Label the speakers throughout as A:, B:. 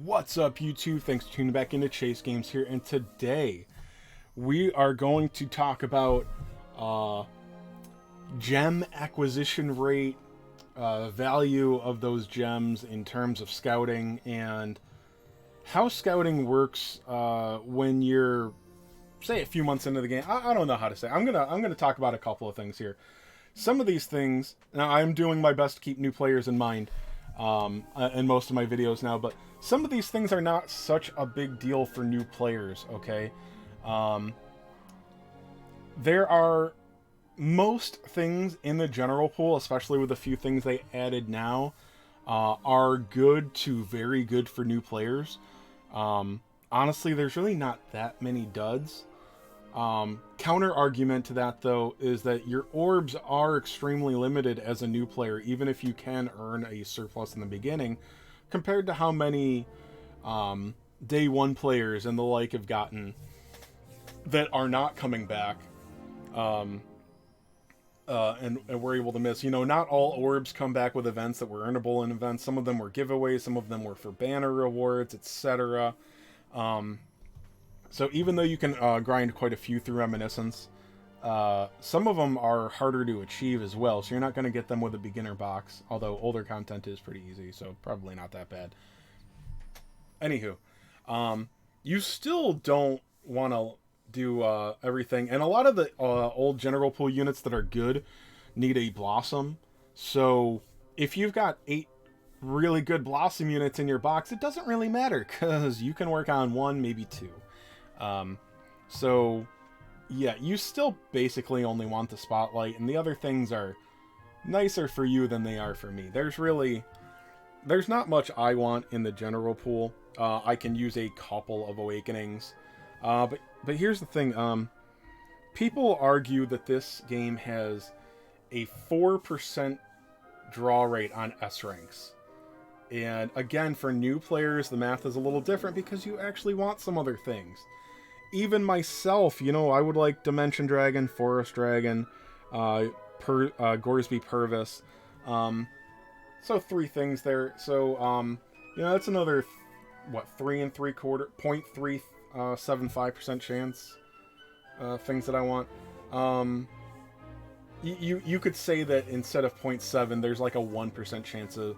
A: What's up, YouTube? Thanks for tuning back into Chase Games here, and today we are going to talk about gem acquisition rate, value of those gems in terms of scouting, and how scouting works when you're, say, a few months into the game. I don't know how to say. I'm gonna talk about a couple of things here. Some of these things, now I'm doing my best to keep new players in mind in most of my videos now, but some of these things are not such a big deal for new players, okay? There are most things in the general pool, especially with a few things they added now, are good to very good for new players. Honestly, there's really not that many duds. Counter argument to that, though, is that your orbs are extremely limited as a new player, even if you can earn a surplus in the beginning, compared to how many day one players and the like have gotten that are not coming back and were able to miss. You know, not all orbs come back with events that were earnable in events. Some of them were giveaways, some of them were for banner rewards, etc. So even though you can grind quite a few through Reminiscence, some of them are harder to achieve as well, so you're not going to get them with a beginner box, although older content is pretty easy, so probably not that bad. Anywho, you still don't want to do everything, and a lot of the old general pool units that are good need a Blossom, so if you've got 8 really good Blossom units in your box, it doesn't really matter, because you can work on 1, maybe 2. So yeah, you still basically only want the Spotlight, and the other things are nicer for you than they are for me. There's not much I want in the general pool. I can use a couple of Awakenings. But here's the thing, people argue that this game has a 4% draw rate on S ranks. And again, for new players, the math is a little different because you actually want some other things. Even myself, you know, I would like Dimension Dragon, Forest Dragon, Gorsby Purvis. So 3 things there. So, you know, that's another, 3 3/4, 0.375% chance. Things that I want. You could say that instead of 0.7, there's like a 1% chance that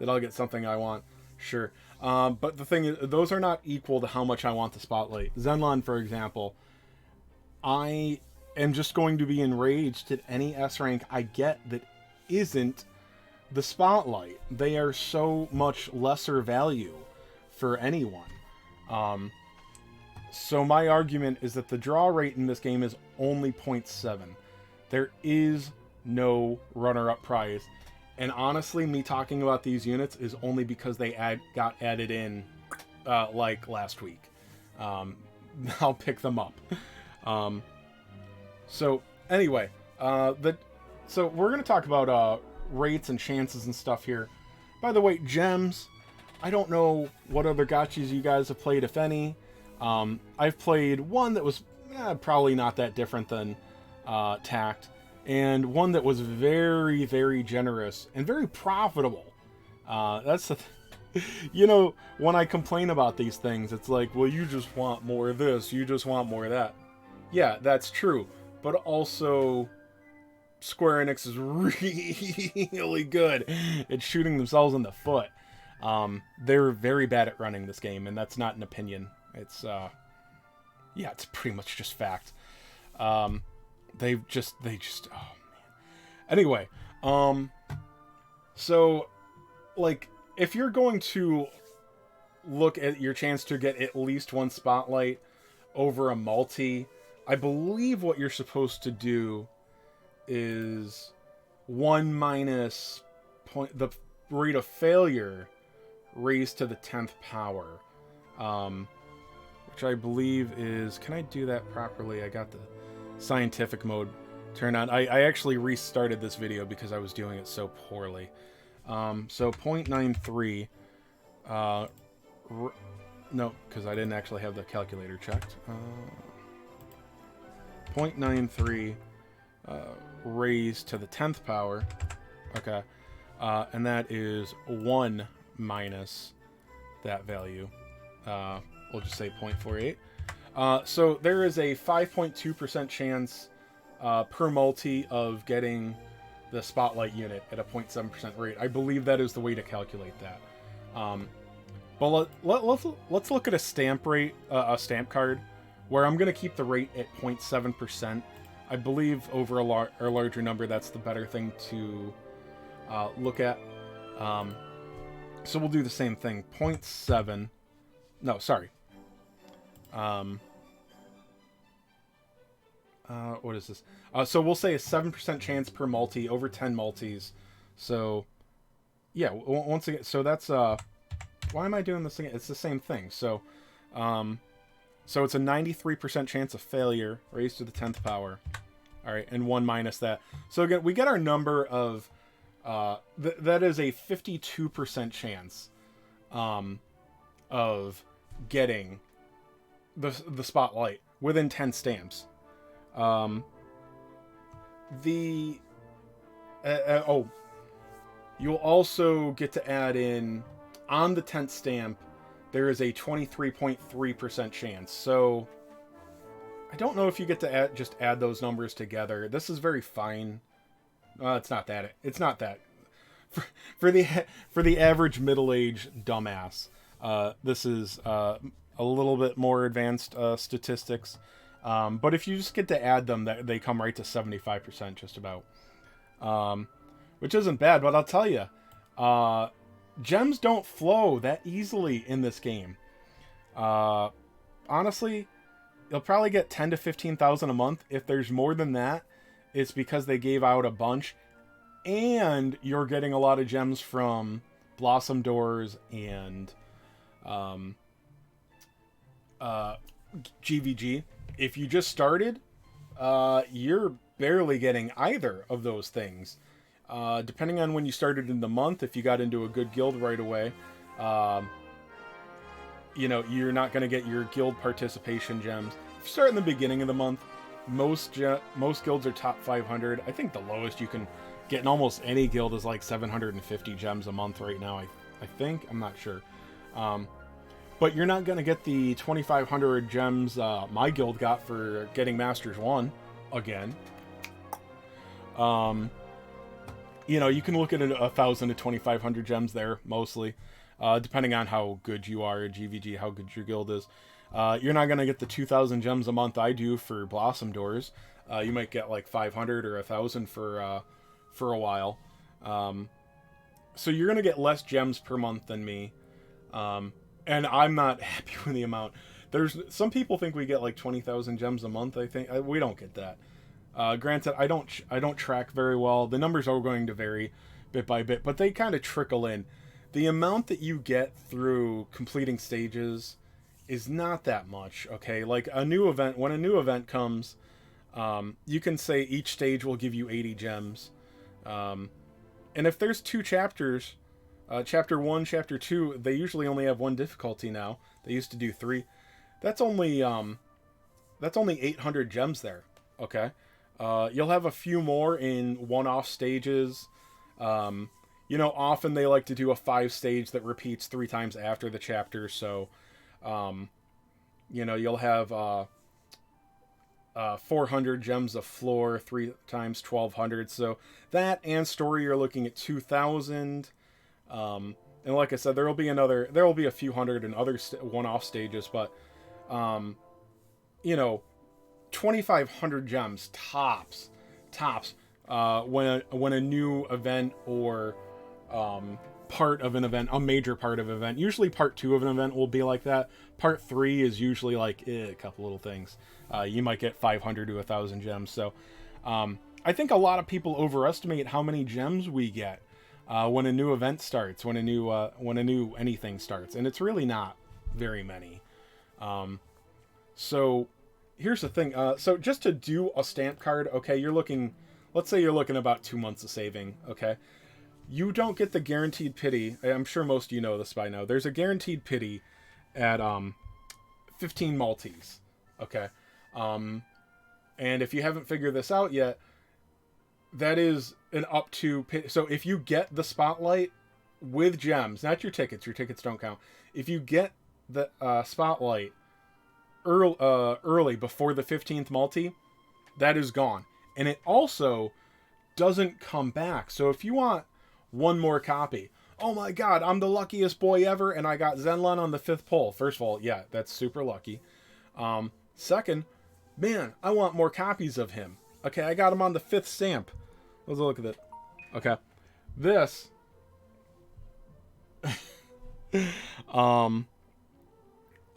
A: I'll get something I want. Sure. But the thing is, those are not equal to how much I want the Spotlight. Zenlon, for example, I am just going to be enraged at any S rank I get that isn't the Spotlight. They are so much lesser value for anyone. So my argument is that the draw rate in this game is only 0.7. There is no runner-up prize. And honestly, me talking about these units is only because they got added in like last week. I'll pick them up. So anyway, so we're going to talk about rates and chances and stuff here. By the way, gems, I don't know what other gachas you guys have played, if any. I've played one that was probably not that different than Tact, and one that was very, very generous and very profitable. That's the you know, when I complain about these things, it's like, well, you just want more of this, you just want more of that. Yeah, that's true, but also Square Enix is really good at shooting themselves in the foot. They're very bad at running this game, and that's not an opinion. It's yeah, it's pretty much just fact. They just oh man. Anyway, so like, if you're going to look at your chance to get at least 1 Spotlight over a multi, I believe what you're supposed to do is 1 minus the rate of failure raised to the 10th power, which I believe is, can I do that properly? I got the scientific mode turned on. I actually restarted this video because I was doing it so poorly. So 0.93, no, because I didn't actually have the calculator checked. 0.93 raised to the 10th power. Okay. And that is 1 minus that value. We'll just say 0.48. So there is a 5.2% chance per multi of getting the spotlight unit at a 0.7% rate. I believe that is the way to calculate that. But let's look at a stamp rate, a stamp card, where I'm going to keep the rate at 0.7%. I believe over a larger number, that's the better thing to look at. So we'll do the same thing. 0.7. No, sorry. What is this? So we'll say a 7% chance per multi over 10 multis. So, yeah, once again, so that's, why am I doing this again? It's the same thing. So, so it's a 93% chance of failure raised to the 10th power. All right, and 1 minus that. So again, we get our number of, that is a 52% chance of getting the spotlight within 10 stamps. You'll also get to add in, on the 10th stamp, there is a 23.3% chance. So I don't know if you get to just add those numbers together. This is very fine. It's not that. It's not that. For the average middle-aged dumbass, this is a little bit more advanced statistics. But if you just get to add them, they come right to 75% just about. Which isn't bad, but I'll tell you, gems don't flow that easily in this game. Honestly, you'll probably get 10 to 15,000 a month. If there's more than that, it's because they gave out a bunch, and you're getting a lot of gems from Blossom Doors and GVG. If you just started, you're barely getting either of those things. Depending on when you started in the month, if you got into a good guild right away, you're not going to get your guild participation gems. If you start in the beginning of the month, most guilds are top 500. I think the lowest you can get in almost any guild is like 750 gems a month right now. I think. I'm not sure. But you're not going to get the 2,500 gems my guild got for getting Masters 1 again. You can look at 1,000 to 2,500 gems there, mostly. Depending on how good you are at GVG, how good your guild is. You're not going to get the 2,000 gems a month I do for Blossom Doors. You might get like 500 or 1,000 for a while. So you're going to get less gems per month than me. And I'm not happy with the amount. There's some people think we get like 20,000 gems a month. I think we don't get that. Granted, I don't track very well. The numbers are going to vary bit by bit, but they kind of trickle in. The amount that you get through completing stages is not that much. Okay, like when a new event comes, you can say each stage will give you 80 gems, and if there's 2 chapters. Chapter 1, Chapter 2, they usually only have 1 difficulty now. They used to do 3. That's only 800 gems there. Okay, you'll have a few more in one-off stages. Often they like to do a 5 stage that repeats 3 times after the chapter. So, you'll have 400 gems of floor 3 times 1,200. So that and story, you're looking at 2,000. And like I said, there will be a few hundred in other one-off stages, but 2,500 gems tops when a new event or part of an event, a major part of an event. Usually part 2 of an event will be like that. Part 3 is usually like a couple little things. You might get 500 to 1,000 gems. So I think a lot of people overestimate how many gems we get when a new event starts, when a new anything starts, and it's really not very many. So here's the thing. So just to do a stamp card, okay, let's say you're looking about 2 months of saving, okay? You don't get the guaranteed pity. I'm sure most of you know this by now. There's a guaranteed pity at 15 multis, okay? And if you haven't figured this out yet, that is an up to... So if you get the spotlight with gems, not your tickets don't count. if you get the spotlight early before the 15th multi, that is gone. And it also doesn't come back. So if you want one more copy, oh my god, I'm the luckiest boy ever, and I got Zenlun on the 5th pull. First of all, yeah, that's super lucky. Second, man, I want more copies of him. Okay, I got him on the 5th stamp. Let's look at it. Okay. This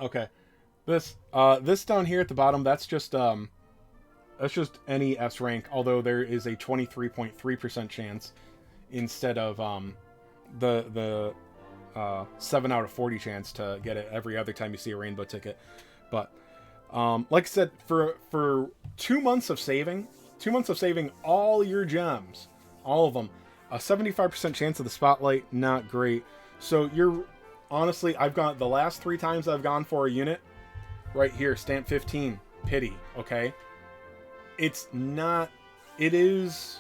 A: okay. This down here at the bottom, that's just any S rank, although there is a 23.3% chance instead of the 7 out of 40 chance to get it every other time you see a rainbow ticket. But like I said, for 2 months of saving all your gems, all of them, a 75% chance of the spotlight, not great. So you're honestly, I've got the last 3 times I've gone for a unit right here, stamp 15, pity. Okay, it's not. It is.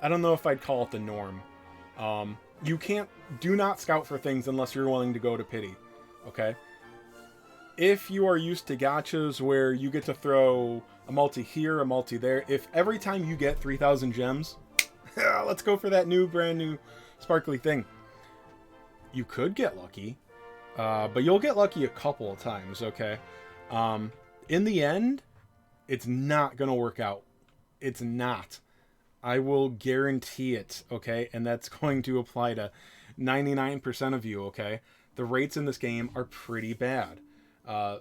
A: I don't know if I'd call it the norm. You do not scout for things unless you're willing to go to pity. Okay. If you are used to gachas where you get to throw a multi here, a multi there, if every time you get 3,000 gems, let's go for that brand new sparkly thing. You could get lucky, but you'll get lucky a couple of times, okay? In the end, it's not going to work out. It's not. I will guarantee it, okay? And that's going to apply to 99% of you, okay? The rates in this game are pretty bad.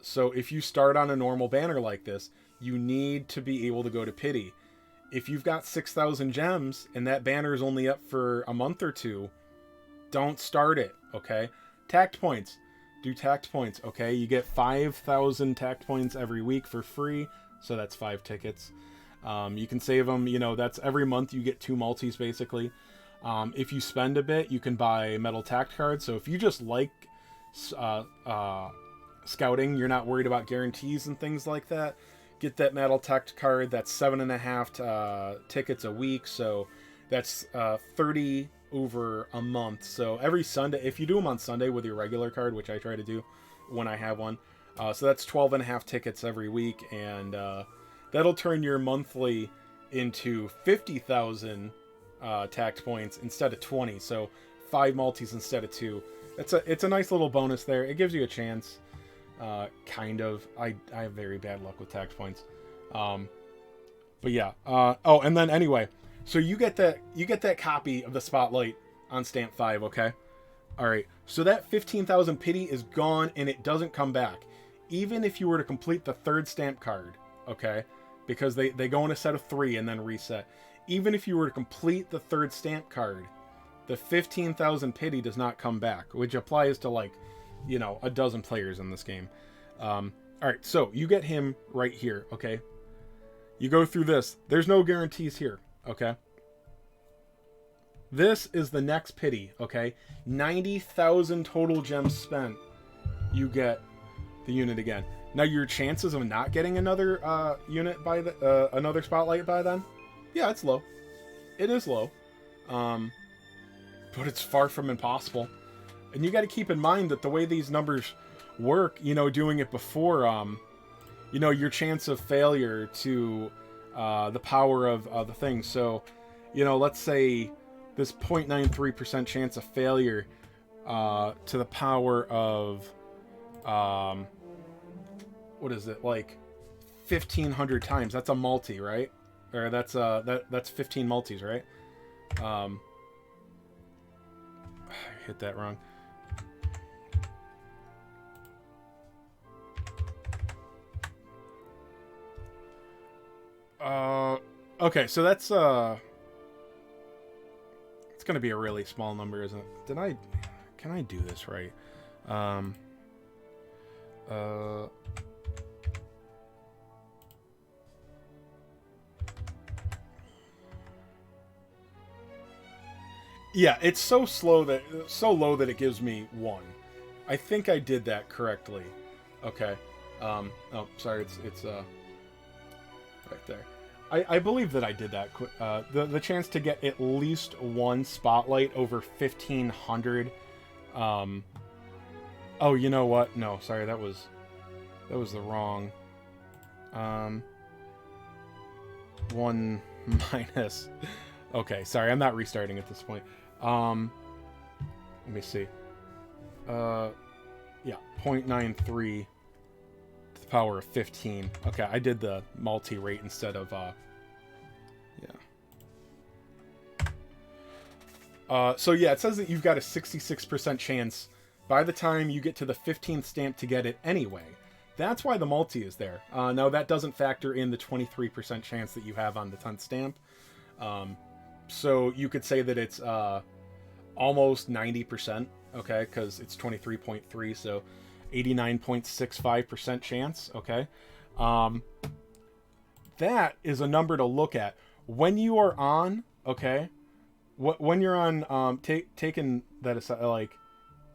A: So if you start on a normal banner like this, you need to be able to go to pity. If you've got 6,000 gems and that banner is only up for a month or two, don't start it, okay? Tact points. Do tact points, okay? You get 5,000 tact points every week for free, so that's 5 tickets. You can save them, that's every month you get 2 multis, basically. If you spend a bit, you can buy metal tact cards. So if you just like scouting, you're not worried about guarantees and things like that, get that metal tact card. That's 7.5 tickets a week, so that's 30 over a month. So every Sunday, if you do them on Sunday with your regular card, which I try to do when I have one, so that's 12.5 tickets every week, and that'll turn your monthly into 50,000 tact points instead of 20. So 5 multis instead of 2. It's a nice little bonus there. It gives you a chance, kind of. I have very bad luck with tact points, but yeah. Oh, and then anyway, so you get that copy of the spotlight on stamp 5. Okay, all right. So that 15,000 pity is gone, and it doesn't come back, even if you were to complete the 3rd stamp card. Okay, because they go in a set of 3 and then reset. Even if you were to complete the 3rd stamp card, the 15,000 pity does not come back, which applies to a dozen players in this game. All right, so you get him right here. Okay, you go through this. There's no guarantees here. Okay, this is the next pity. Okay, 90,000 total gems spent. You get the unit again. Now your chances of not getting another unit by another spotlight by then, yeah, it's low. It is low, but it's far from impossible. And you got to keep in mind that the way these numbers work, doing it before, your chance of failure to the power of the thing. So, let's say this 0.93% chance of failure to the power of what is it, like 1,500 times? That's a multi, right? Or that's 15 multis, right? I hit that wrong. Okay, so that's it's gonna be a really small number, isn't it? Can I do this right? Yeah, it's so low that it gives me 1. I think I did that correctly. Okay. Oh, sorry. It's right there. I believe that I did that. The chance to get at least 1 spotlight over 1,500 Oh, you know what? No, sorry, that was the wrong. 1 minus. Okay, sorry, I'm not restarting at this point. Let me see. Yeah, 0.93 to the power of 15. Okay, I did the multi-rate instead of, so yeah, it says that you've got a 66% chance by the time you get to the 15th stamp to get it anyway. That's why the multi is there. Now, that doesn't factor in the 23% chance that you have on the 10th stamp. So you could say that it's almost 90%, okay, because it's 23.3, so 89.65% chance, okay. That is a number to look at. When you are on, okay, when you're on, taking that aside, like,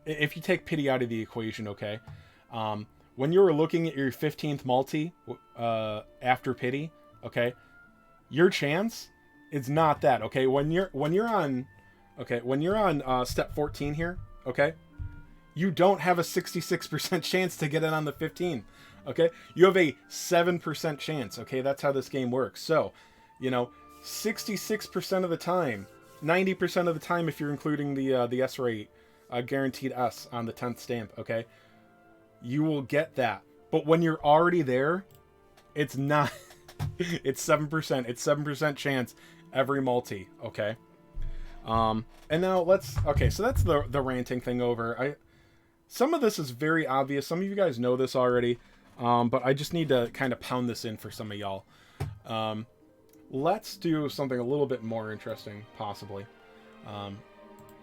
A: if you take pity out of the equation, okay, when you're looking at your 15th multi after pity, okay, your chance is not that, okay. When you're on step 14 here, okay, you don't have a 66% chance to get it on the 15th, okay. You have a 7% chance, okay. That's how this game works. So, 66% of the time, 90% of the time, if you're including the S rate, guaranteed S on the 10th stamp, okay, you will get that. But when you're already there, it's not. It's 7%. It's 7% chance every multi, okay. And now so that's the ranting thing over. Some of this is very obvious. Some of you guys know this already, but I just need to kind of pound this in for some of y'all. Let's do something a little bit more interesting, possibly.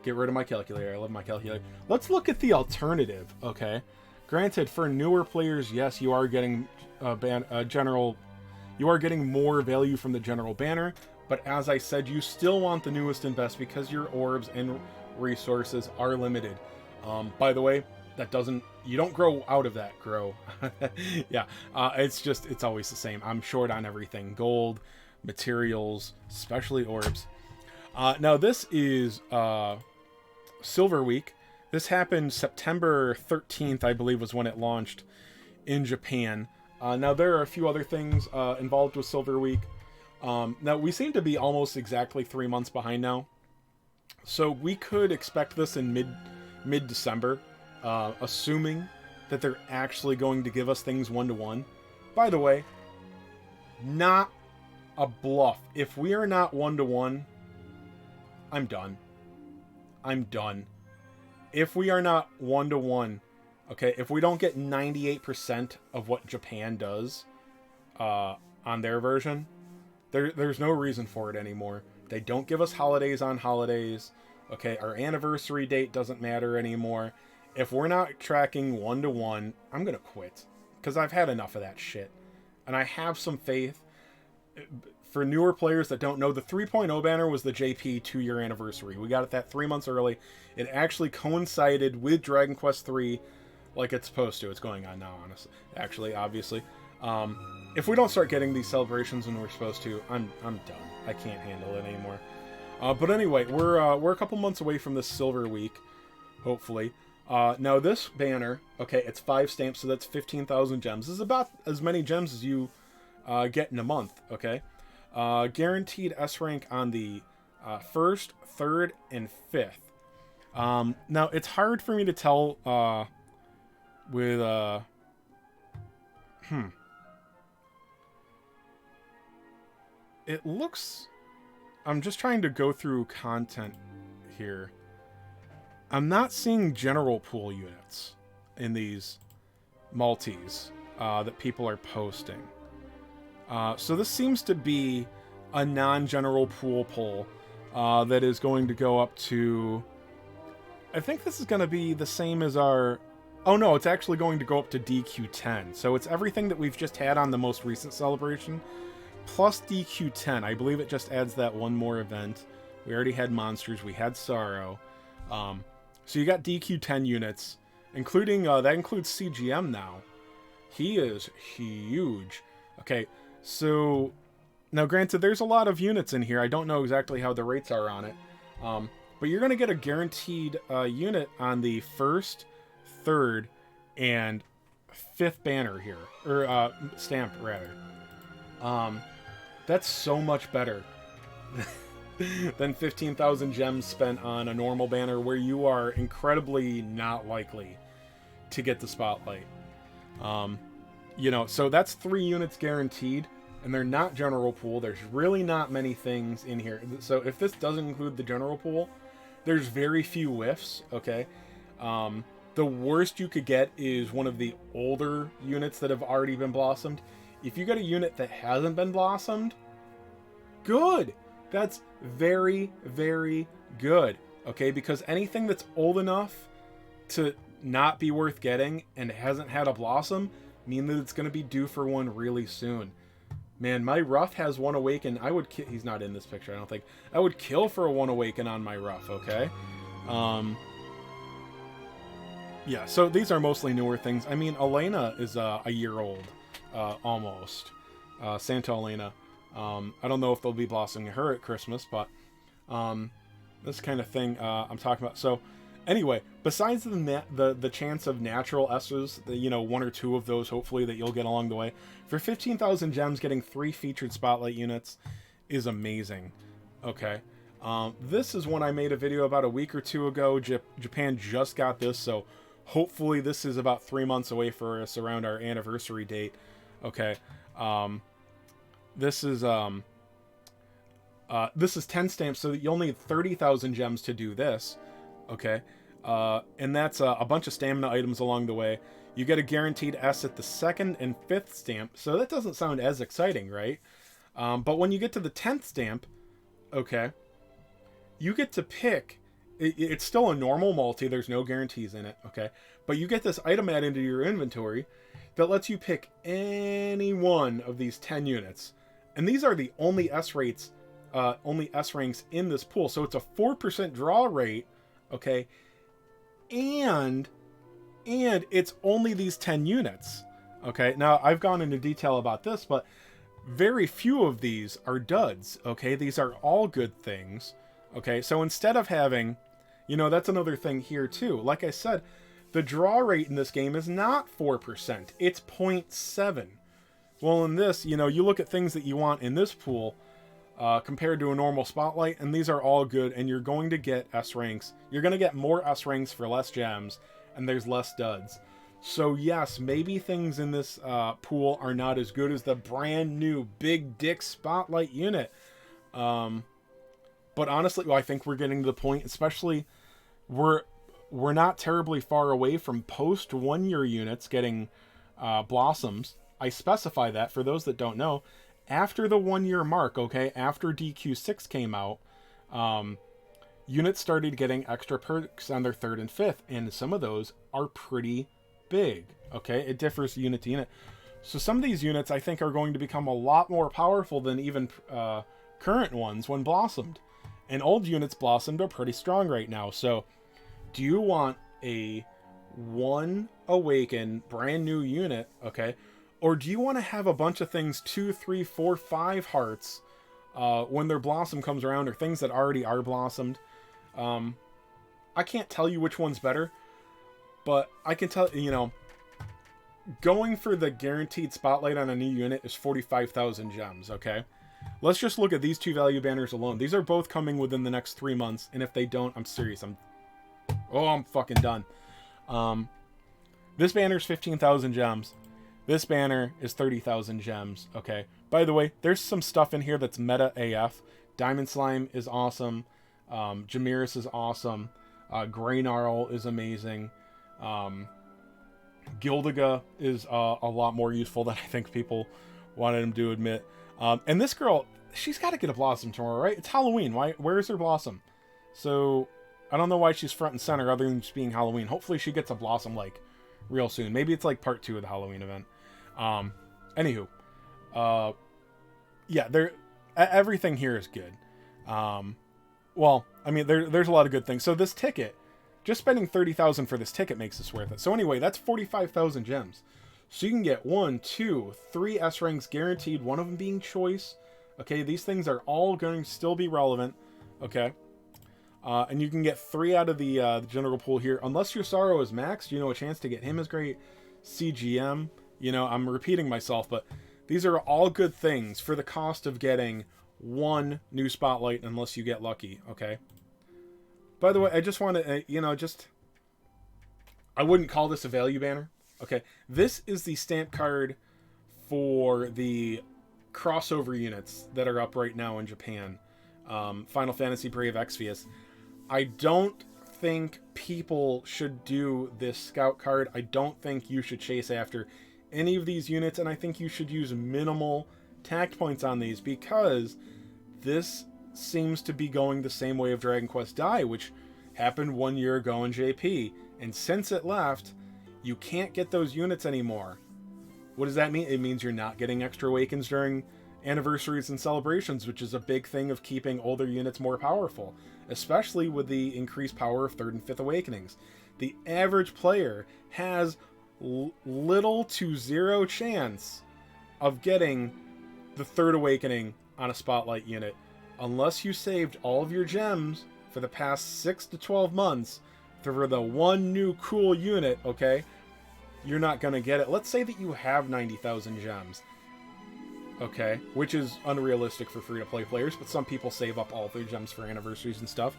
A: Get rid of my calculator. I love my calculator. Let's look at the alternative, okay? Granted, for newer players, yes, you are getting you are getting more value from the general banner, but as I said, you still want the newest and best because your orbs and resources are limited. By the way, you don't grow out of that, grow. Yeah, it's always the same. I'm short on everything. Gold, materials, especially orbs. Now this is Silver Week. This happened September 13th, I believe, was when it launched in Japan. Now there are a few other things involved with Silver Week. Now we seem to be almost exactly 3 months behind now, so we could expect this in mid-December, assuming that they're actually going to give us things 1-to-1. By the way, not a bluff. If we are not 1-to-1, I'm done. I'm done. If we are not 1-to-1, okay, if we don't get 98% of what Japan does on their version, there's no reason for it anymore. They don't give us holidays on holidays. Okay, our anniversary date doesn't matter anymore. If we're not tracking 1-to-1, I'm going to quit. Because I've had enough of that shit. And I have some faith. For newer players that don't know, the 3.0 banner was the JP 2-year anniversary. We got it that 3 months early. It actually coincided with Dragon Quest 3 like it's supposed to. It's going on now, honestly. Actually, obviously. If we don't start getting these celebrations when we're supposed to, I'm done. I can't handle it anymore. But anyway, we're a couple months away from this Silver Week, hopefully. Now this banner, okay, it's 5 stamps, so that's 15,000 gems. This is about as many gems as you get in a month, okay? Guaranteed S rank on the 1st, 3rd, and 5th. Now it's hard for me to tell with it looks, I'm just trying to go through content here. I'm not seeing general pool units in these multis that people are posting. So this seems to be a non-general pool pull that is going to go up to, I think this is going to be the same as our, oh no, it's actually going to go up to DQ10. So it's everything that we've just had on the most recent celebration, plus DQ10. I believe it just adds that one more event. We already had monsters, we had Sorrow. So you got DQ10 units, including, that includes CGM now. He is huge. Okay, so, now granted, there's a lot of units in here. I don't know exactly how the rates are on it. But you're going to get a guaranteed unit on the 1st, 3rd, and 5th banner here, or stamp rather. That's so much better than 15,000 gems spent on a normal banner where you are incredibly not likely to get the spotlight. You know, so that's 3 units guaranteed, and they're not general pool. There's really not many things in here. So if this doesn't include the general pool, there's very few whiffs, okay? The worst you could get is one of the older units that have already been blossomed. If you get a unit that hasn't been blossomed, good. That's very, very good, okay? Because anything that's old enough to not be worth getting and hasn't had a blossom mean that it's going to be due for one really soon. Man, my Rough has 1 Awaken. I would he's not in this picture, I don't think. I would kill for a 1 Awaken on my Rough, okay? Yeah, so these are mostly newer things. I mean, Elena is a year old, almost. Santa Elena. I don't know if they'll be blossoming her at Christmas, but this kind of thing I'm talking about. So, anyway, besides the chance of natural S's, you know, 1 or 2 of those, hopefully, that you'll get along the way, for 15,000 gems, getting 3 featured spotlight units is amazing. Okay. This is one I made a video about a week or 2 ago. Japan just got this, so hopefully this is about 3 months away for us around our anniversary date. Okay. This is 10 stamps, so you'll need 30,000 gems to do this. Okay. And that's a bunch of stamina items along the way. You get a guaranteed S at the 2nd and 5th stamp, so that doesn't sound as exciting, right? But when you get to the 10th stamp, okay, you get to pick. It's still a normal multi. There's no guarantees in it, okay? But you get this item added into your inventory that lets you pick any one of these 10 units. And these are the only S rates, only S ranks in this pool. So it's a 4% draw rate, okay? And it's only these 10 units, okay? Now, I've gone into detail about this, but very few of these are duds, okay? These are all good things, okay? So instead of having, you know, that's another thing here too. Like I said, the draw rate in this game is not 4%. It's 0.7. Well, in this, you know, you look at things that you want in this pool compared to a normal spotlight, and these are all good, and you're going to get S ranks. You're going to get more S ranks for less gems, and there's less duds. So yes, maybe things in this pool are not as good as the brand new Big Dick Spotlight unit. But honestly, well, I think we're getting to the point, especially we're not terribly far away from post 1 year units getting blossoms. I specify that for those that don't know. After the 1 year mark, okay, after DQ6 came out, units started getting extra perks on their 3rd and 5th, and some of those are pretty big, okay? It differs unit to unit. So some of these units, I think, are going to become a lot more powerful than even current ones when blossomed. And old units blossomed are pretty strong right now. So do you want a 1 Awaken brand new unit, okay? Or do you want to have a bunch of things 2, 3, 4, 5 hearts when their blossom comes around, or things that already are blossomed? I can't tell you which one's better, but I can tell, you know, going for the guaranteed spotlight on a new unit is 45,000 gems, okay? Let's just look at these 2 value banners alone. These are both coming within the next 3 months, and if they don't, I'm serious. I'm fucking done. This banner's 15,000 gems. This banner is 30,000 gems, okay? By the way, there's some stuff in here that's meta AF. Diamond Slime is awesome. Jamiris is awesome. Greynarl is amazing. Gildiga is a lot more useful than I think people wanted him to admit. And this girl, she's got to get a blossom tomorrow, right? It's Halloween. Where's her blossom? So I don't know why she's front and center other than just being Halloween. Hopefully she gets a blossom like real soon. Maybe it's like part 2 of the Halloween event. Anywho, yeah, everything here is good. Well, I mean, there's a lot of good things. So this ticket, just spending 30,000 for this ticket makes this worth it. So anyway, that's 45,000 gems. So you can get 1, 2, 3 S ranks guaranteed, one of them being choice. Okay, these things are all going to still be relevant. Okay. And you can get 3 out of the general pool here. Unless your Sorrow is maxed, a chance to get him is great. CGM, I'm repeating myself, but these are all good things for the cost of getting 1 new Spotlight unless you get lucky, okay? By the way, I just want to, I wouldn't call this a value banner, okay? This is the stamp card for the crossover units that are up right now in Japan. Final Fantasy Brave Exvius. I don't think people should do this scout card. I don't think you should chase after any of these units, and I think you should use minimal tact points on these, because this seems to be going the same way of Dragon Quest Dai, which happened 1 year ago in JP, and since it left, you can't get those units anymore. What does that mean? It means you're not getting extra awakens during anniversaries and celebrations, which is a big thing of keeping older units more powerful, especially with the increased power of 3rd and 5th awakenings. The average player has little to zero chance of getting the 3rd awakening on a Spotlight unit unless you saved all of your gems for the past 6 to 12 months for the 1 new cool unit, okay? You're not going to get it. Let's say that you have 90,000 gems, okay? Which is unrealistic for free-to-play players, but some people save up all their gems for anniversaries and stuff.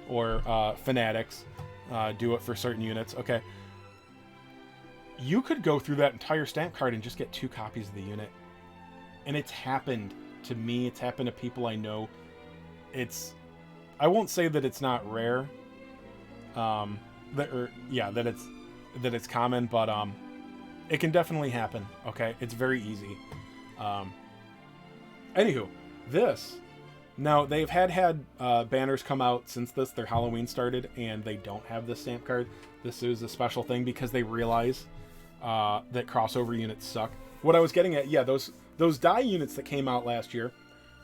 A: Or fanatics do it for certain units, okay? You could go through that entire stamp card and just get 2 copies of the unit. And it's happened to me. It's happened to people I know. I won't say that it's not rare. That it's common, but it can definitely happen, okay? It's very easy. Anywho, this, now they've had banners come out since their Halloween started, and they don't have this stamp card. This is a special thing because they realize that crossover units suck. What I was getting at, yeah, those Dai units that came out last year,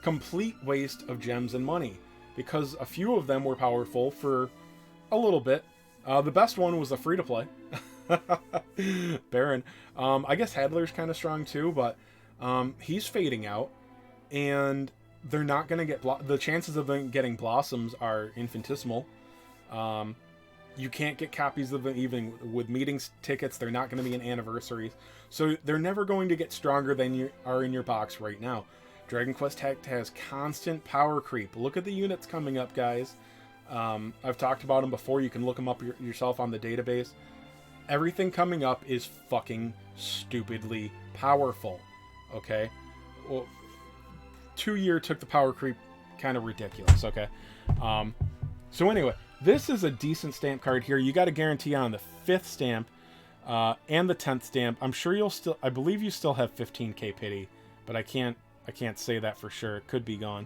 A: complete waste of gems and money, because a few of them were powerful for a little bit. The best one was a free-to-play. Baron. I guess Hadler's kind of strong too, but he's fading out, and they're not going to get... the chances of them getting Blossoms are infinitesimal. You can't get copies of them even with meetings tickets. They're not going to be in anniversaries. So they're never going to get stronger than you are in your box right now. Dragon Quest Tact has constant power creep. Look at the units coming up, guys. I've talked about them before. You can look them up yourself on the database. Everything coming up is fucking stupidly powerful. Okay? Well, 2 year took the power creep kind of ridiculous. Okay? So anyway, this is a decent stamp card here. You got a guarantee on the 5th stamp and the 10th stamp. I'm sure I believe you still have 15k pity, but I can't say that for sure. It could be gone.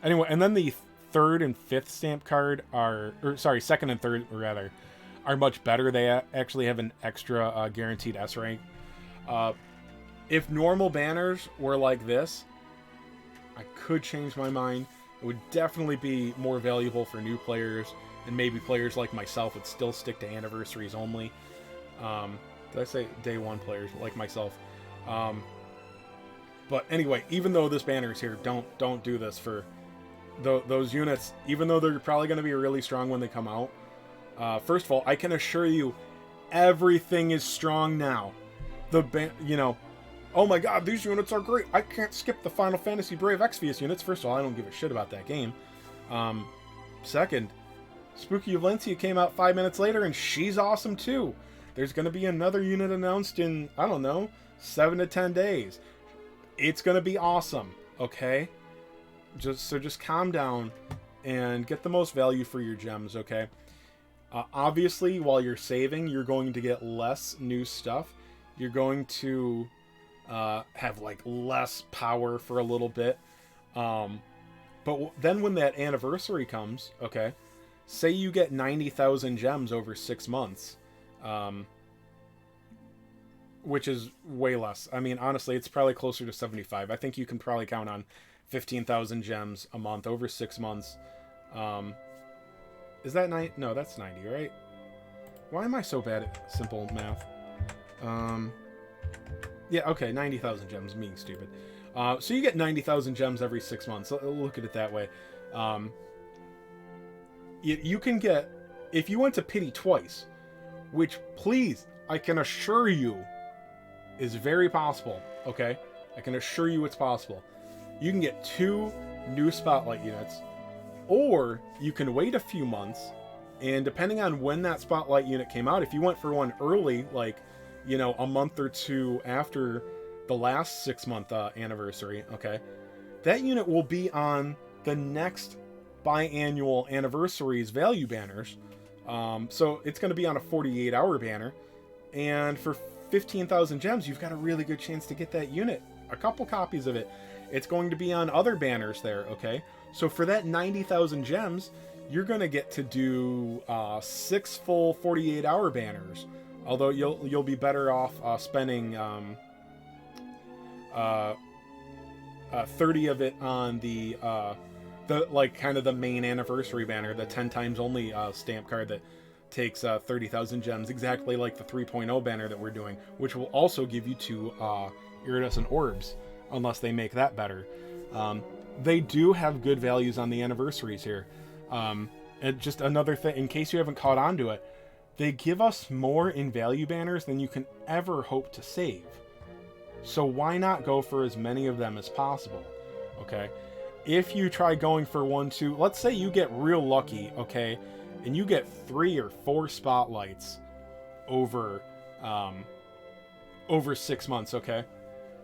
A: Anyway, and then the 3rd and 5th stamp card sorry, 2nd and 3rd rather, are much better. They actually have an extra guaranteed S rank. If normal banners were like this, I could change my mind. It would definitely be more valuable for new players, and maybe players like myself would still stick to anniversaries only. Did I say day 1 players like myself? But anyway, even though this banner is here, don't do this for those units, even though they're probably going to be really strong when they come out. First of all, I can assure you, everything is strong now. Oh my god, these units are great. I can't skip the Final Fantasy Brave Exvius units. First of all, I don't give a shit about that game. Second, Spooky Valencia came out 5 minutes later, and she's awesome too. There's going to be another unit announced in, I don't know, 7 to 10 days. It's going to be awesome, okay? Just calm down and get the most value for your gems, okay? Obviously, while you're saving, you're going to get less new stuff. You're going to have like less power for a little bit. But then when that anniversary comes, okay, say you get 90,000 gems over 6 months, which is way less. I mean, honestly, it's probably closer to 75. I think you can probably count on 15,000 gems a month over 6 months. Is that 90? No, that's 90, right? Why am I so bad at simple math? Yeah, okay, 90,000 gems, being stupid. So you get 90,000 gems every 6 months. Look at it that way. You can get, if you went to pity twice, which, please, I can assure you is very possible, okay? I can assure you it's possible. You can get 2 new spotlight units, or you can wait a few months, and depending on when that spotlight unit came out, if you went for one early, like, you know, a month or 2 after the last 6-month anniversary, okay, that unit will be on the next biannual anniversary's value banners. So it's going to be on a 48-hour banner, and for 15,000 gems, you've got a really good chance to get that unit. A couple copies of it. It's going to be on other banners there, okay? So for that 90,000 gems, you're going to get to do 6 full 48-hour banners. Although you'll be better off spending 30 of it on the like kind of the main anniversary banner, the 10 times only stamp card that takes 30,000 gems, exactly like the 3.0 banner that we're doing, which will also give you 2 iridescent orbs, unless they make that better. They do have good values on the anniversaries here. And just another thing, in case you haven't caught on to it, they give us more in value banners than you can ever hope to save. So why not go for as many of them as possible, okay? If you try going for 1, 2, let's say you get real lucky, okay, and you get 3 or 4 spotlights over 6 months, okay?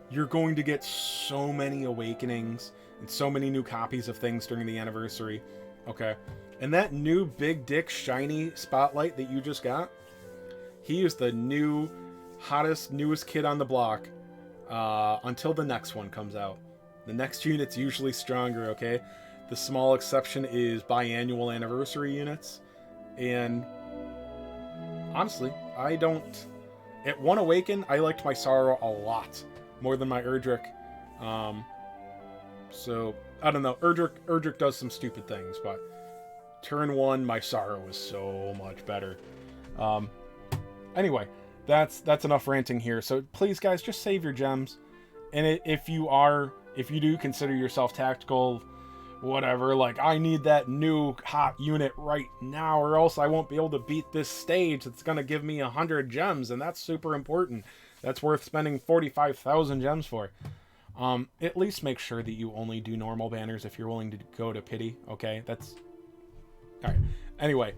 A: You're going to get so many awakenings and so many new copies of things during the anniversary, okay? And that new big dick shiny spotlight that you just got, he is the new hottest, newest kid on the block until the next one comes out. The next unit's usually stronger, okay? The small exception is biannual anniversary units. And honestly, I don't... At 1 Awaken, I liked my Sorrow a lot more than my Erdrick. So, I don't know. Erdrick does some stupid things, but turn 1, my Sorrow is so much better. Anyway, that's enough ranting here. So please, guys, just save your gems. And if you do consider yourself tactical, whatever, like, I need that new hot unit right now, or else I won't be able to beat this stage that's going to give me 100 gems, and that's super important. That's worth spending 45,000 gems for. At least make sure that you only do normal banners if you're willing to go to pity, okay? That's... Alright. Anyway,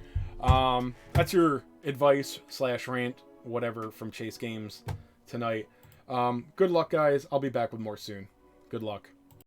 A: that's your advice / rant, whatever, from Chase Games tonight. Good luck, guys. I'll be back with more soon. Good luck.